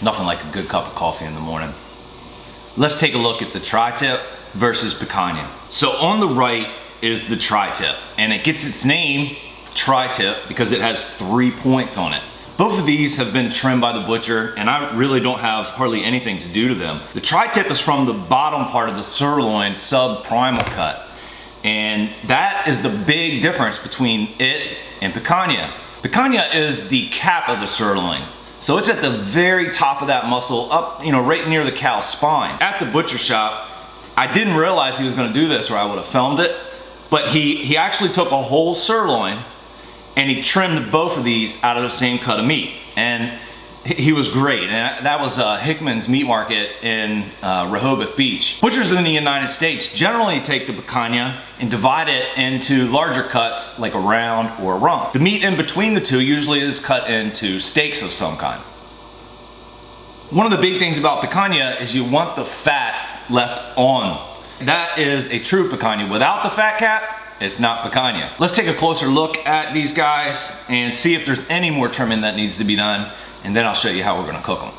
Nothing like a good cup of coffee in the morning. Let's take a look at the tri-tip versus picanha. So on the right is the tri-tip, and it gets its name tri-tip because it has 3 points on it. Both of these have been trimmed by the butcher, and I really don't have hardly anything to do to them. The tri-tip is from the bottom part of the sirloin sub-primal cut, and that is the big difference between it and picanha. Picanha is the cap of the sirloin. So it's at the very top of that muscle, up, right near the cow's spine. At the butcher shop, I didn't realize he was gonna do this or I would have filmed it, but he actually took a whole sirloin and he trimmed both of these out of the same cut of meat. And he was great. And that was Hickman's Meat Market in Rehoboth Beach. Butchers in the United States generally take the picanha and divide it into larger cuts like a round or a rump. The meat in between the two usually is cut into steaks of some kind. One of the big things about picanha is you want the fat left on. That is a true picanha. Without the fat cap, it's not picanha. Let's take a closer look at these guys and see if there's any more trimming that needs to be done, and then I'll show you how we're gonna cook them.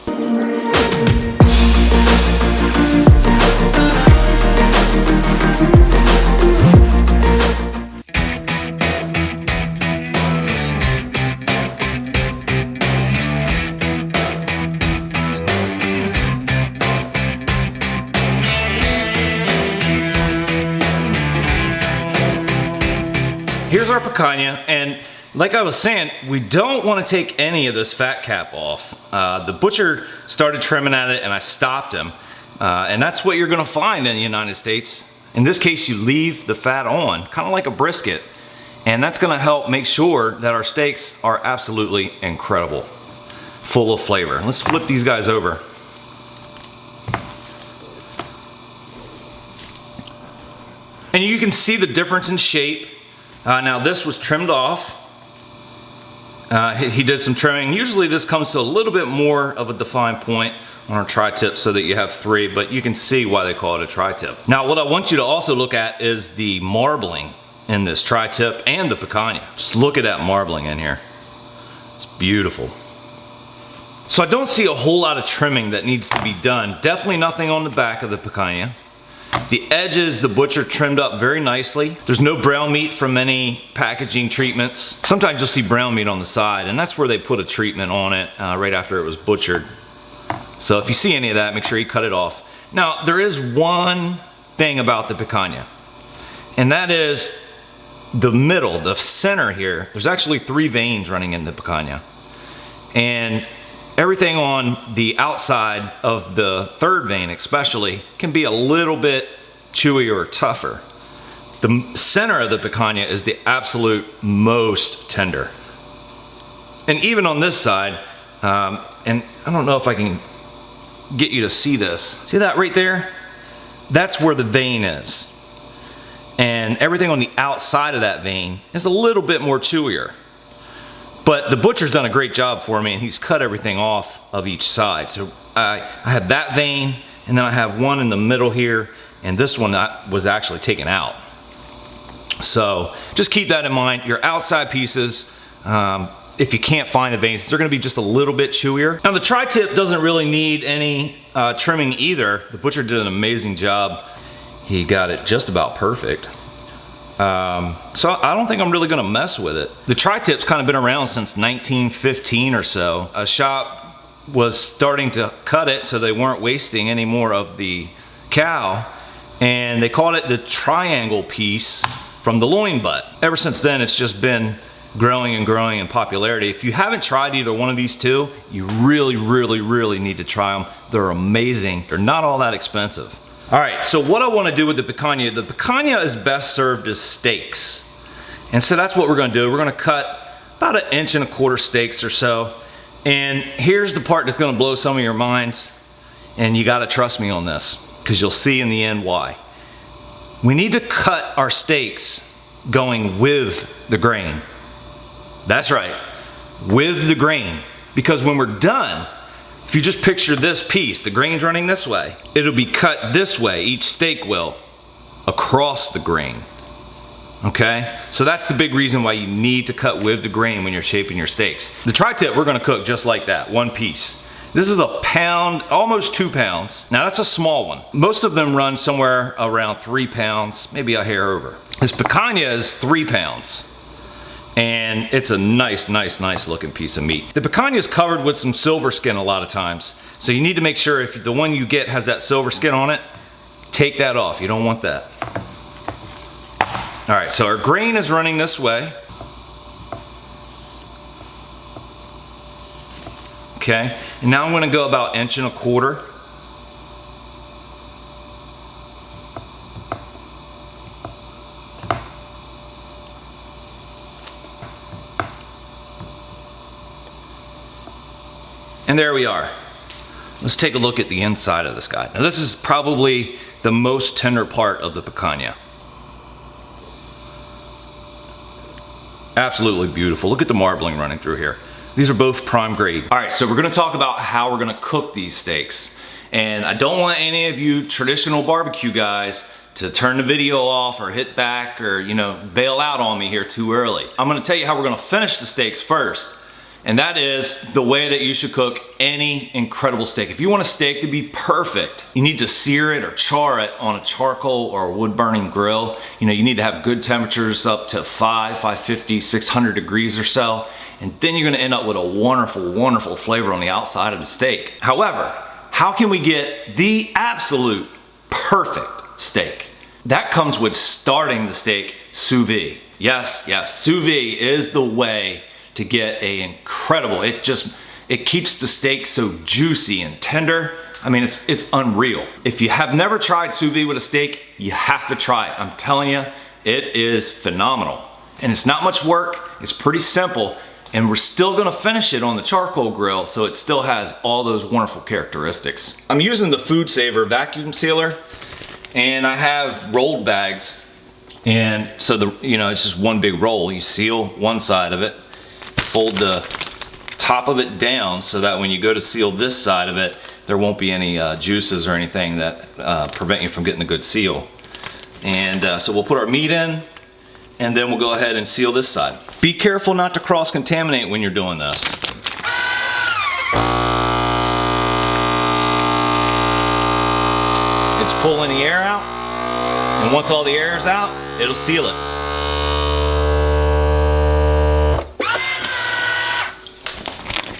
Here's our picanha, and like I was saying, we don't want to take any of this fat cap off. The butcher started trimming at it and I stopped him. And that's what you're gonna find in the United States. In this case, you leave the fat on, kind of like a brisket. And that's gonna help make sure that our steaks are absolutely incredible, full of flavor. Let's flip these guys over. And you can see the difference in shape. Now this was trimmed off. He did some trimming. Usually this comes to a little bit more of a defined point on our tri-tip so that you have 3, but you can see why they call it a tri-tip. Now what I want you to also look at is the marbling in this tri-tip and the picanha. Just look at that marbling in here. It's beautiful. So I don't see a whole lot of trimming that needs to be done. Definitely nothing on the back of the picanha. The edges, the butcher trimmed up very nicely. There's no brown meat from any packaging treatments. Sometimes you'll see brown meat on the side, and that's where they put a treatment on it right after it was butchered. So if you see any of that, make sure you cut it off. Now, there is one thing about the picanha, and that is the middle, the center here. There's actually 3 veins running in the picanha. And everything on the outside of the 3rd vein especially can be a little bit chewier or tougher. The center of the picanha is the absolute most tender. And even on this side, and I don't know if I can get you to see this. See that right there? That's where the vein is. And everything on the outside of that vein is a little bit more chewier. But the butcher's done a great job for me, and he's cut everything off of each side. So I have that vein, and then I have one in the middle here, and this one was actually taken out. So just keep that in mind. Your outside pieces, if you can't find the veins, they're gonna be just a little bit chewier. Now the tri-tip doesn't really need any trimming either. The butcher did an amazing job. He got it just about perfect. So I don't think I'm really gonna mess with it. The tri-tip's kind of been around since 1915 or so. A shop was starting to cut it so they weren't wasting any more of the cow, and they called it the triangle piece from the loin butt. Ever since then, it's just been growing and growing in popularity. If you haven't tried either one of these two, you really need to try them. They're amazing. They're not all that expensive. All right, so what I want to do with the picanha is best served as steaks. And so that's what we're going to do. We're going to cut about 1.25 inch steaks or so. And here's the part that's going to blow some of your minds. And you got to trust me on this, because you'll see in the end why. We need to cut our steaks going with the grain. That's right, with the grain. Because when we're done, if you just picture this piece, the grain's running this way, it'll be cut this way, each steak will, across the grain. Okay? So that's the big reason why you need to cut with the grain when you're shaping your steaks. The tri-tip we're gonna cook just like that, one piece. This is a pound, almost 2 pounds. Now that's a small one. Most of them run somewhere around 3 pounds, maybe a hair over. This picanha is 3 pounds. And it's a nice looking piece of meat. The picanha is covered with some silver skin a lot of times. So you need to make sure if the one you get has that silver skin on it, take that off. You don't want that. All right, so our grain is running this way. Okay, and now I'm gonna go about 1.25 inches. And there we are. Let's take a look at the inside of this guy. Now this is probably the most tender part of the picanha. Absolutely beautiful. Look at the marbling running through here. These are both prime grade. All right, so we're gonna talk about how we're gonna cook these steaks. And I don't want any of you traditional barbecue guys to turn the video off or hit back or, you know, bail out on me here too early. I'm gonna tell you how we're gonna finish the steaks first. And that is the way that you should cook any incredible steak. If you want a steak to be perfect, you need to sear it or char it on a charcoal or a wood burning grill. You know, you need to have good temperatures up to 550, 600 degrees or so. And then you're gonna end up with a wonderful flavor on the outside of the steak. However, how can we get the absolute perfect steak? That comes with starting the steak sous vide. Yes, sous vide is the way to get a incredible, it keeps the steak so juicy and tender. I mean, it's unreal. If you have never tried sous vide with a steak, you have to try it. I'm telling you, it is phenomenal. And it's not much work, it's pretty simple, and we're still gonna finish it on the charcoal grill, so it still has all those wonderful characteristics. I'm using the Food Saver vacuum sealer, and I have rolled bags. And so it's just one big roll. You seal one side of it, fold the top of it down so that when you go to seal this side of it, there won't be any juices or anything that prevent you from getting a good seal. And so we'll put our meat in, and then we'll go ahead and seal this side. Be careful not to cross-contaminate when you're doing this. It's pulling the air out, and once all the air is out, it'll seal it.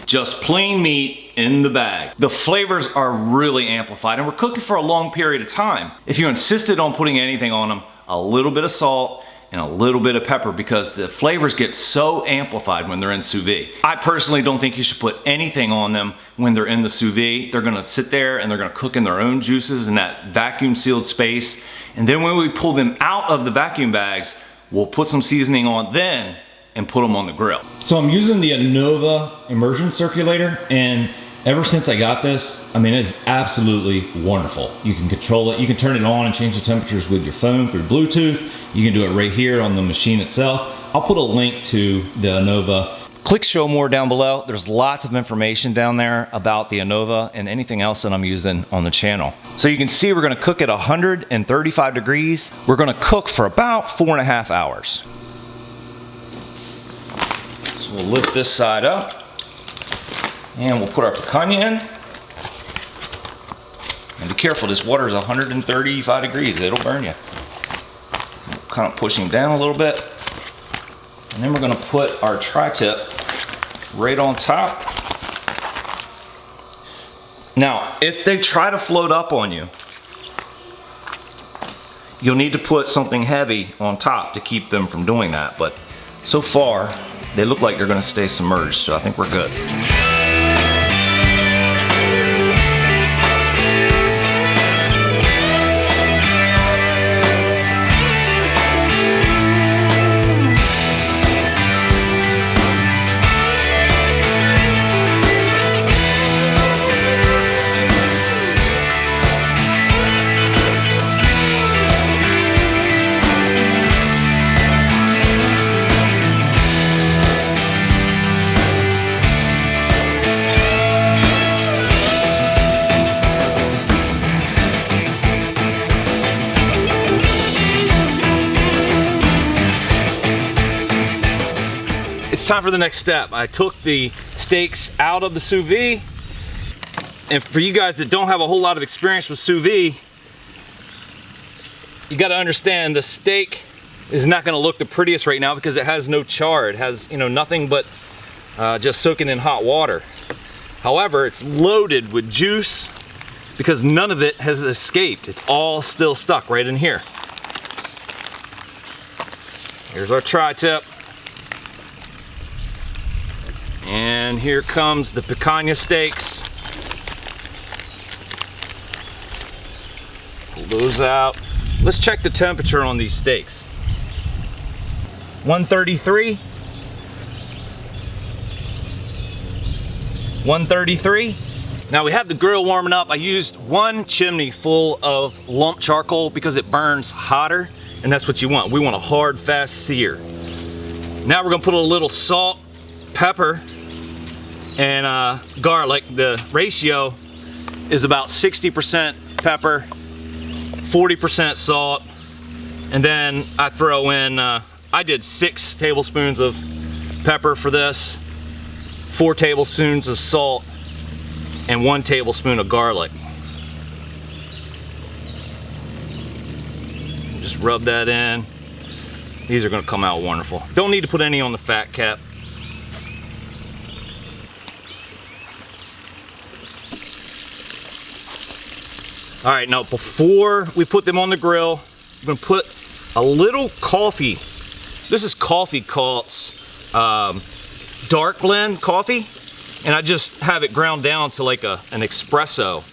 Just plain meat in the bag. The flavors are really amplified, and we're cooking for a long period of time. If you insisted on putting anything on them, a little bit of salt and a little bit of pepper, because the flavors get so amplified when they're in sous vide. I personally don't think you should put anything on them when they're in the sous vide. They're gonna sit there and they're gonna cook in their own juices in that vacuum sealed space. And then when we pull them out of the vacuum bags, we'll put some seasoning on then and put them on the grill. So I'm using the Anova immersion circulator, and ever since I got this, I mean, it's absolutely wonderful. You can control it. You can turn it on and change the temperatures with your phone through Bluetooth. You can do it right here on the machine itself. I'll put a link to the Anova. Click show more down below. There's lots of information down there about the Anova and anything else that I'm using on the channel. So you can see we're gonna cook at 135 degrees. We're gonna cook for about 4.5 hours. So we'll lift this side up, and we'll put our picanha in. And be careful, this water is 135 degrees, it'll burn you. We'll kind of push him down a little bit. And then we're gonna put our tri-tip right on top. Now, if they try to float up on you, you'll need to put something heavy on top to keep them from doing that. But so far, they look like they're gonna stay submerged, so I think we're good. It's time for the next step. I took the steaks out of the sous vide, And for you guys that don't have a whole lot of experience with sous vide, you got to understand the steak is not going to look the prettiest right now because it has no char. It has, you know, nothing but just soaking in hot water. However, it's loaded with juice because none of it has escaped. It's all still stuck right in here. Here's our tri-tip. And here comes the picanha steaks. Pull those out. Let's check the temperature on these steaks. 133. 133. Now we have the grill warming up. I used 1 chimney full of lump charcoal because it burns hotter, and that's what you want. We want a hard, fast sear. Now we're gonna put a little salt, pepper, and garlic. The ratio is about 60% pepper, 40% salt, and then I throw in, I did 6 tablespoons of pepper for this, 4 tablespoons of salt, and 1 tablespoon of garlic. Just rub that in. These are gonna come out wonderful. Don't need to put any on the fat cap. All right, now before we put them on the grill, I'm gonna put a little coffee. This is Coffee Cult's dark blend coffee, and I just have it ground down to like an espresso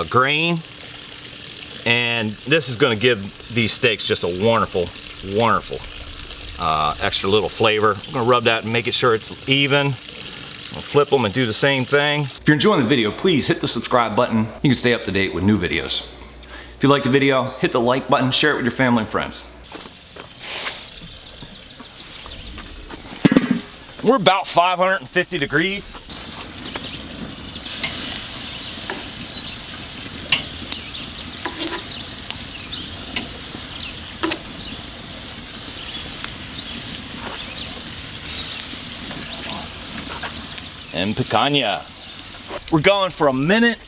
grain. And this is gonna give these steaks just a wonderful, wonderful extra little flavor. I'm gonna rub that and make it sure it's even. I'll flip them and do the same thing. If you're enjoying the video, please hit the subscribe button. You can stay up to date with new videos. If you liked the video, hit the like button, share it with your family and friends. We're about 550 degrees. And picanha. We're going for 1.5 minutes.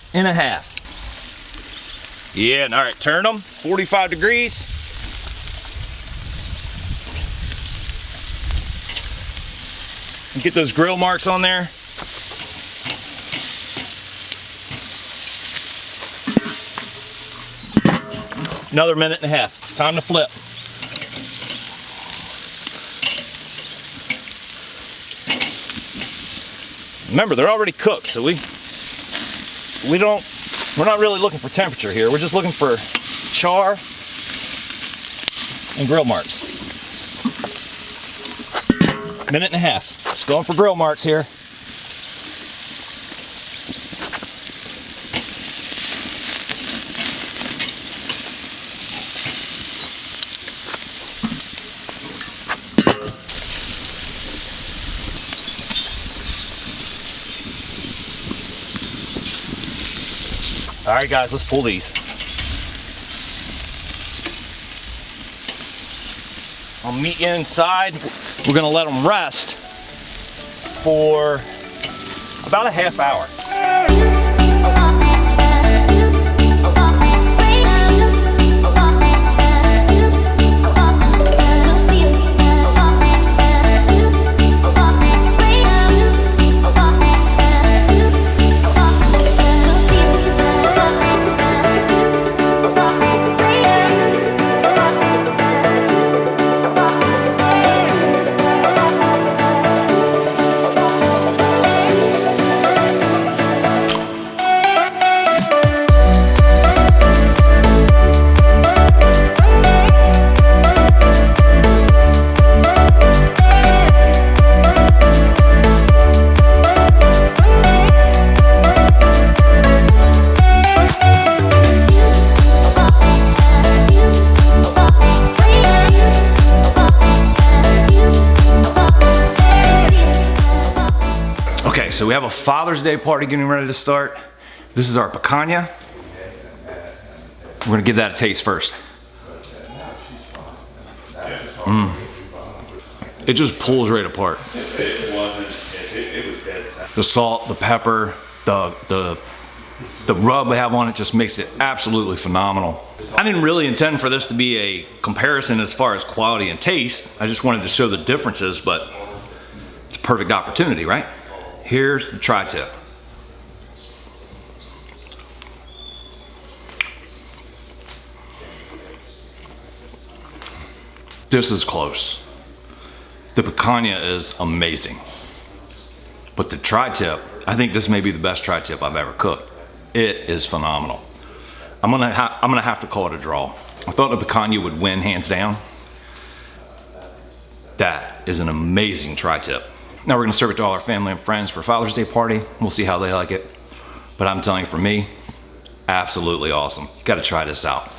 Yeah, and all right, turn them, 45 degrees. And get those grill marks on there. Another 1.5 minutes. It's time to flip. Remember, they're already cooked, so we're not really looking for temperature here. We're just looking for char and grill marks. 1.5 minutes. Just going for grill marks here. All right, guys, let's pull these. I'll meet you inside. We're gonna let them rest for about a half hour. Okay, so we have a Father's Day party getting ready to start. This is our picanha. We're gonna give that a taste first. It just pulls right apart. It wasn't, it was dead set. The salt, the pepper, The rub we have on it just makes it absolutely phenomenal. I didn't really intend for this to be a comparison as far as quality and taste. I just wanted to show the differences, but it's a perfect opportunity, right? Here's the Tri Tip. This is close. The picanha is amazing. But the Tri Tip, I think this may be the best Tri Tip I've ever cooked. It is phenomenal. I'm gonna have to call it a draw. I thought the picanha would win hands down. That is an amazing Tri Tip. Now we're gonna serve it to all our family and friends for Father's Day party. We'll see how they like it. But I'm telling you, for me, absolutely awesome. You gotta try this out.